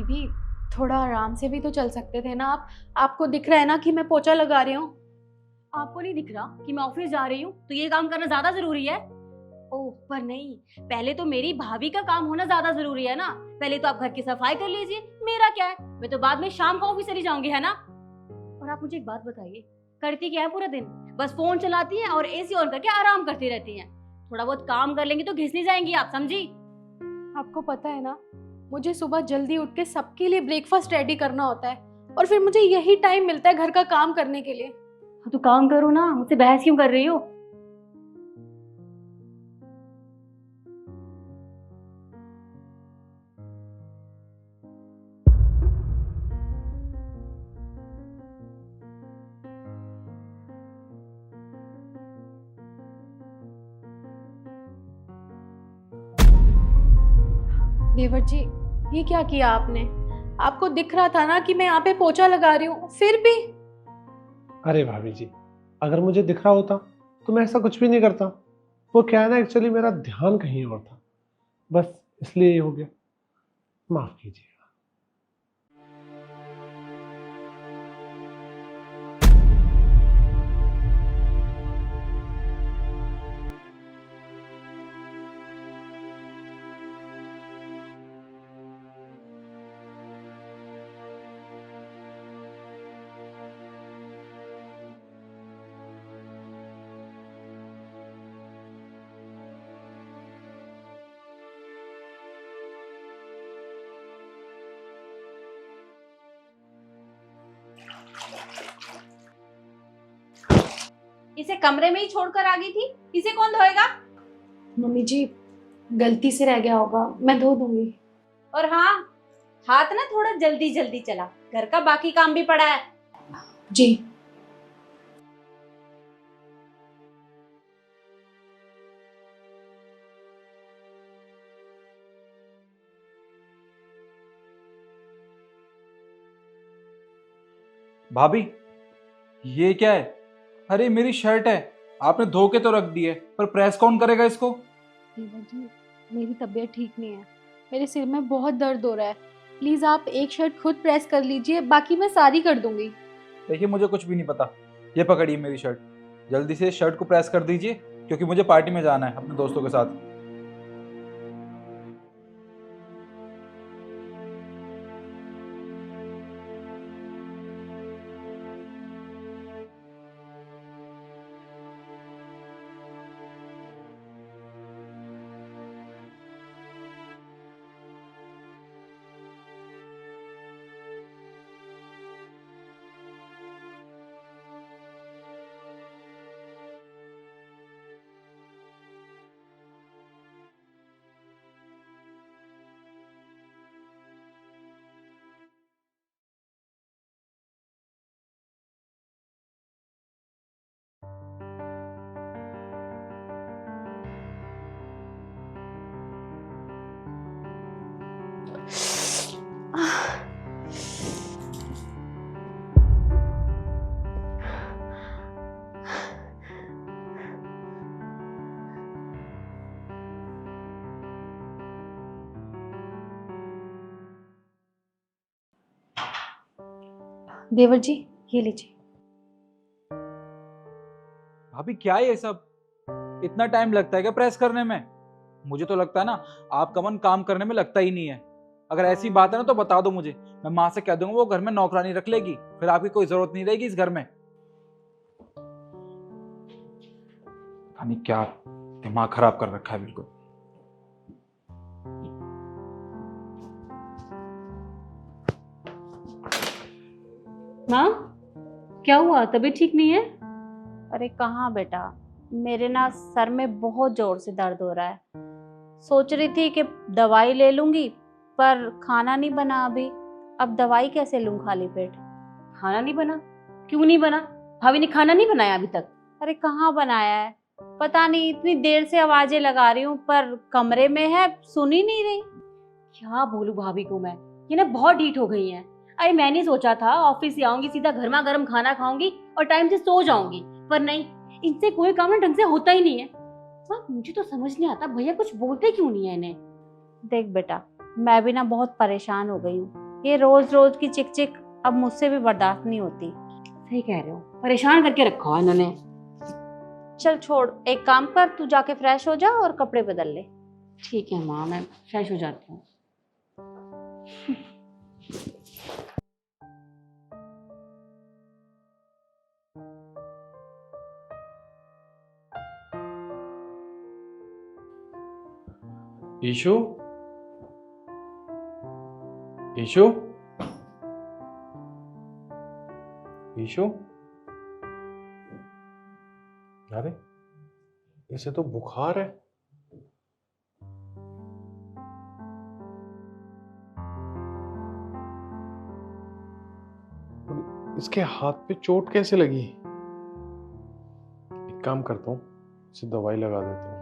दीदी थोड़ा आराम से भी तो चल सकते थे ना आप। आपको दिख रहा है ना कि मैं पोछा लगा रही हूँ। आपको नहीं दिख रहा कि मैं ऑफिस जा रही हूँ तो ये काम करना ज्यादा जरूरी है? ओह पर नहीं, पहले तो मेरी भाभी का काम होना ज्यादा जरूरी है ना। पहले तो आप घर की सफाई कर लीजिए, मेरा क्या है, मैं तो बाद में शाम को ऑफिस चली जाऊंगी, है ना। और आप मुझे एक बात बताइए, करती क्या है पूरा दिन? बस फोन चलाती हैं और एसी ऑन करके आराम करती रहती हैं। थोड़ा बहुत काम कर लेंगी तो घिस नहीं जाएंगी आप, समझी? आपको पता है ना, मुझे सुबह जल्दी उठ के सबके लिए ब्रेकफास्ट रेडी करना होता है और फिर मुझे यही टाइम मिलता है घर का काम करने के लिए। हाँ तो काम करो ना, मुझसे बहस क्यों कर रही हो? देवर जी, ये क्या किया आपने? आपको दिख रहा था ना कि मैं यहाँ पे पोछा लगा रही हूँ, फिर भी। अरे भाभी जी, अगर मुझे दिख रहा होता तो मैं ऐसा कुछ भी नहीं करता। वो क्या है ना, एक्चुअली मेरा ध्यान कहीं और था, बस इसलिए ये हो गया। माफ कीजिए। इसे कमरे में ही छोड़कर आ गई थी, इसे कौन धोएगा? मम्मी जी, गलती से रह गया होगा, मैं धो दूंगी। और हाँ, हाथ ना थोड़ा जल्दी जल्दी चला, घर का बाकी काम भी पड़ा है। जी। भाभी, ये क्या है? अरे मेरी शर्ट है, आपने धो के तो रख दी है, पर प्रेस कौन करेगा इसको? देवर जी, मेरी तबीयत ठीक नहीं है, मेरे सिर में बहुत दर्द हो रहा है। प्लीज आप एक शर्ट खुद प्रेस कर लीजिए, बाकी मैं सारी कर दूंगी। देखिए मुझे कुछ भी नहीं पता। ये पकड़िए मेरी शर्ट, जल्दी से इस शर्ट को प्रेस कर दीजिए, क्योंकि मुझे पार्टी में जाना है अपने दोस्तों के साथ। देवर जी, ये लीजिए। भाभी क्या है ये सब? इतना टाइम लगता है क्या प्रेस करने में? मुझे तो लगता है ना, आपका मन काम करने में लगता ही नहीं है। अगर ऐसी बात है ना तो बता दो मुझे, मैं माँ से कह दूंगा वो घर में नौकरानी रख लेगी, फिर आपकी कोई जरूरत नहीं रहेगी इस घर में। पता नहीं क्या दिमाग खराब कर रखा है बिल्कुल। माँ, क्या हुआ, तबीयत ठीक नहीं है? अरे कहाँ बेटा, मेरे ना सर में बहुत जोर से दर्द हो रहा है। सोच रही थी कि दवाई ले लूंगी, पर खाना नहीं बना अभी। अब दवाई कैसे लूं खाली पेट? खाना नहीं बना? क्यों नहीं बना? भाभी ने खाना नहीं बनाया अभी तक? अरे कहाँ बनाया है, पता नहीं, इतनी देर से आवाजें लगा रही हूँ पर कमरे में है, सुन ही नहीं रही। क्या बोलूं भाभी को मैं, ये ना बहुत ढीठ हो गई हैं। अरे मैंने सोचा था ऑफिस से आऊंगी सीधा गर्मा गर्म खाना खाऊंगी और टाइम से सो जाऊंगी, पर नहीं, इनसे कोई काम ना ढंग से होता ही नहीं है। हाँ, मुझे तो समझ नहीं आता भैया कुछ बोलते क्यों नहीं है इन्हें। देख बेटा, मैं भी ना बहुत परेशान हो गई हूँ। ये रोज रोज की चिक चिक अब मुझसे भी बर्दाश्त नहीं होती। सही कह रहे हो, परेशान करके रखा है इन्होंने। चल छोड़, एक काम कर, तू जाके फ्रेश हो जा और कपड़े बदल ले। ठीक है माँ, मैं फ्रेश हो जाती हूँ। ईशु, ईशु, ईशु, अरे इसे तो बुखार है। और इसके हाथ पे चोट कैसे लगी? एक काम करता हूँ, इसे दवाई लगा देता हूँ।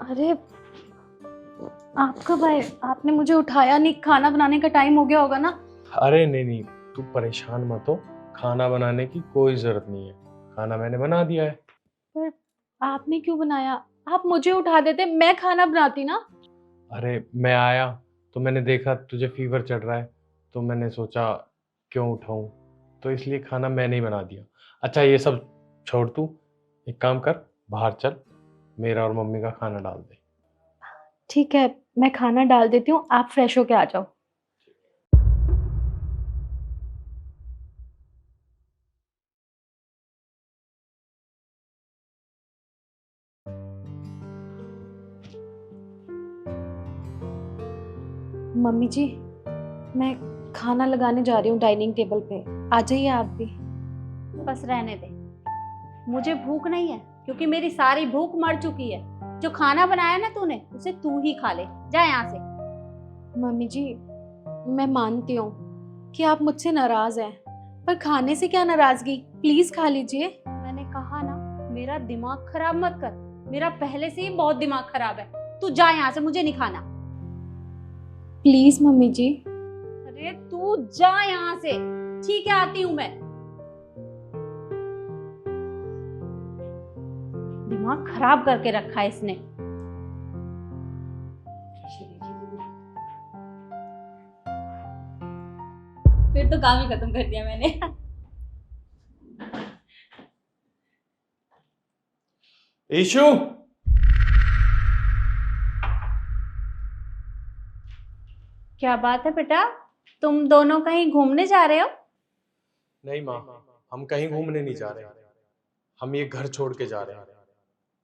अरे आप कब आए? आपने मुझे उठाया नहीं, खाना बनाने का टाइम हो गया होगा ना। अरे नहीं नहीं, तू परेशान मत हो, खाना बनाने की कोई जरूरत नहीं है, खाना मैंने बना दिया है। पर आपने क्यों बनाया? आप मुझे उठा देते, मैं खाना बनाती ना। अरे मैं आया तो मैंने देखा तुझे फीवर चढ़ रहा है, तो मैंने सोचा क्यों उठाऊं, तो इसलिए खाना मैंने ही बना दिया। अच्छा ये सब छोड़, तू एक काम कर, बाहर चल, मेरा और मम्मी का खाना डाल दे। ठीक है, मैं खाना डाल देती हूँ, आप फ्रेश होके आ जाओ। मम्मी जी, मैं खाना लगाने जा रही हूँ डाइनिंग टेबल पे, आ जाइए आप भी। बस रहने दे, मुझे भूख नहीं है, क्योंकि मेरी सारी भूख मर चुकी है। जो खाना बनाया ना तूने, उसे तू ही खा ले, जा यहाँ से। मम्मी जी, मैं मानती हूँ कि आप मुझसे नाराज हैं, पर खाने से क्या नाराजगी, प्लीज खा लीजिए। मैंने कहा ना, मेरा दिमाग खराब मत कर, मेरा पहले से ही बहुत दिमाग खराब है। तू जा यहाँ से, मुझे नहीं खाना। प्लीज मम्मी जी। अरे तू जा यहाँ से। ठीक है, आती हूँ मैं। दिमाग खराब करके रखा है इसने। फिर तो काम ही खत्म कर दिया मैंने। ईशु, क्या बात है बेटा, तुम दोनों कहीं घूमने जा रहे हो? नहीं माँ, हम कहीं घूमने नहीं जा रहे, हम ये घर छोड़ के जा रहे हैं,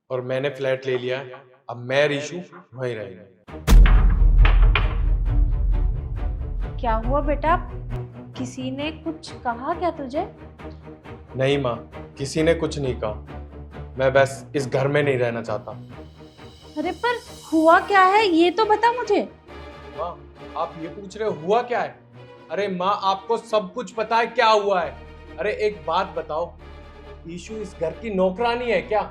और मैंने फ्लैट ले लिया है, अब मैं ईशु वहीं रहेंगे। क्या हुआ बेटा, किसी ने कुछ कहा क्या तुझे? नहीं माँ, किसी ने कुछ नहीं कहा, मैं बस इस घर में नहीं रहना चाहता। अरे पर हुआ क्या है, ये तो बता मुझे। माँ, आप ये पूछ रहे हो हुआ क्या है? अरे माँ, आपको सब कुछ पता है क्या हुआ है। अरे एक बात बताओ, ईशु इस घर की नौकरानी है क्या?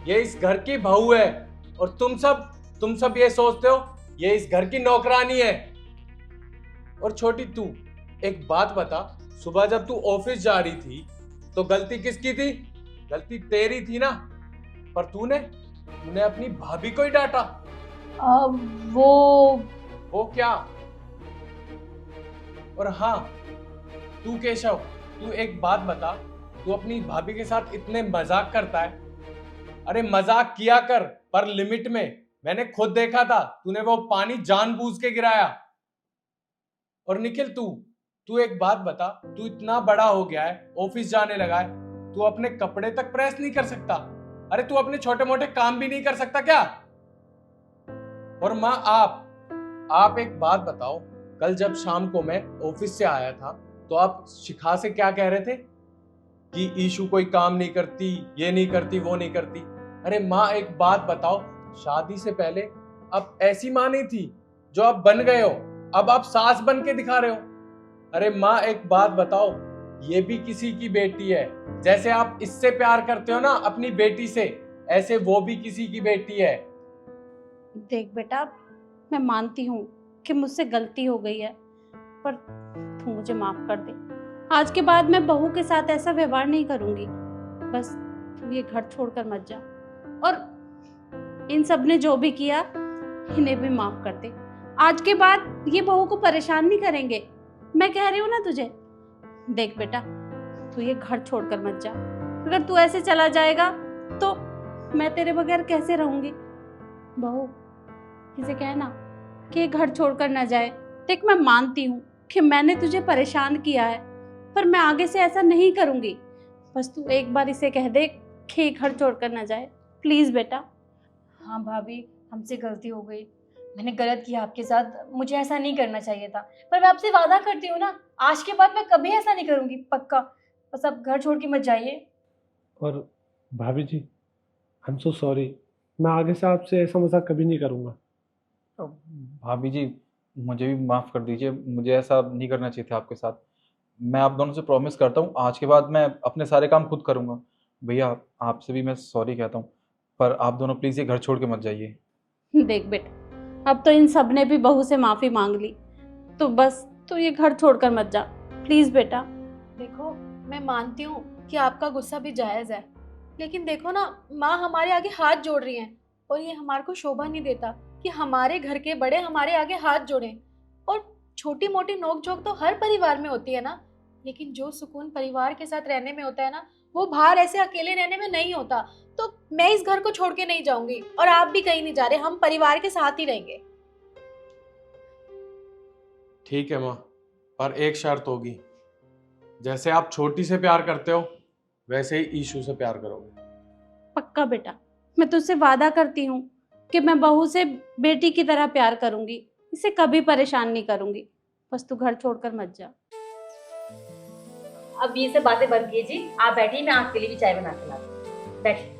ये इस घर की बहू है, और तुम सब ये सोचते हो ये इस घर की नौकरानी है। और छोटी तू, एक बात बता, सुबह जब तू ऑफिस जा रही थी तो गलती किसकी थी? गलती तेरी थी ना, पर तूने अपनी भाभी को ही डांटा। वो क्या? और हाँ, तू केशव, तू एक बात बता, तू अपनी भाभी के साथ इतने मजाक करता है? अरे मजाक किया कर, पर लिमिट में। मैंने खुद देखा था, तूने वो पानी जानबूझ के गिराया। और निखिल, तू एक बात बता, तू इतना बड़ा हो गया है, ऑफिस जाने लगा है, तू अपने कपड़े तक प्रेस नहीं कर सकता? अरे तू अपने छोटे मोटे काम भी नहीं कर सकता क्या? और माँ, आप एक बात बताओ, कल जब शाम को मैं ऑफिस से आया था तो आप शिखा से क्या कह रहे थे कि ईशु कोई काम नहीं करती, ये नहीं करती, वो नहीं करती। अरे माँ, एक बात बताओ, शादी से पहले अब ऐसी माँ नहीं थी जो आप बन गए हो, अब आप सास बन के दिखा रहे हो। अरे माँ एक बात बताओ, ये भी किसी की बेटी है। जैसे आप इससे प्यार करते हो ना अपनी बेटी से, ऐसे वो भी किसी की बेटी है। देख बेटा, मैं मानती हूँ कि मुझसे गलती हो गई है, पर तू मुझे माफ कर दे। आज के बाद मैं बहू के साथ ऐसा व्यवहार नहीं करूँगी। बस तू ये घर छोड़कर मत जा, और इन सब ने जो भी किया इन्हें भी माफ कर दे। आज के बाद ये बहू को परेशान नहीं करेंगे, मैं कह रही हूँ ना तुझे। देख बेटा, तू ये घर छोड़कर मत जा। अगर तू ऐसे चला जाएगा तो मैं तेरे बगैर कैसे रहूंगी। बहू, इसे कहना कि ये घर छोड़कर न जाए। देख, मैं मानती हूँ कि मैंने तुझे परेशान किया है, पर मैं आगे से ऐसा नहीं करूंगी। बस तू एक बार इसे कह दे कि ये घर छोड़कर न जाए, प्लीज बेटा। हाँ भाभी, हमसे गलती हो गई, मैंने गलत किया आपके साथ, मुझे ऐसा नहीं करना चाहिए था। पर मैं आपसे वादा करती हूँ ना, आज के बाद मैं कभी ऐसा नहीं करूँगी, पक्का। बस आप घर छोड़ के मत जाइए। और भाभी जी, आई एम सो सॉरी, मैं आगे से आपसे ऐसा मजाक कभी नहीं करूँगा। भाभी जी, मुझे भी माफ़ कर दीजिए, मुझे ऐसा नहीं करना चाहिए था आपके साथ। मैं आप दोनों से प्रॉमिस करता हूँ, आज के बाद मैं अपने सारे काम खुद करूँगा। भैया, आपसे भी मैं सॉरी कहता हूँ, पर आप दोनों प्लीज़ ये घर छोड़ के मत जाइए। देख बेटा, अब तो इन सब ने भी बहू से माफी मांग ली, तो बस तू ये घर छोड़कर मत जा, प्लीज बेटा। देखो, मैं मानती हूँ कि आपका गुस्सा भी जायज़ है, लेकिन देखो ना, माँ हमारे आगे हाथ जोड़ रही हैं और ये हमारे को शोभा नहीं देता कि हमारे घर के बड़े हमारे आगे हाथ जोड़ें। और छोटी मोटी नोक झोंक तो हर परिवार में होती है ना, लेकिन जो सुकून परिवार के साथ रहने में होता है ना, वो बाहर ऐसे अकेले रहने में नहीं होता। तो मैं इस घर को छोड़ के नहीं जाऊंगी और आप भी कहीं नहीं जा रहे, हम परिवार के साथ ही रहेंगे। ठीक है माँ, पर एक शर्त होगी, जैसे आप छोटी से प्यार करते हो वैसे ही ईशू से प्यार करोगे। पक्का बेटा, मैं तुझसे वादा करती हूँ कि मैं बहू से बेटी की तरह प्यार करूंगी, इसे कभी परेशान नहीं करूंगी। बस तू घर छोड़कर मत जा। अब ये सब बातें बंद कीजिए, आप बैठिए, मैं आपके लिए भी चाय बना के लाती हूँ। बैठिए।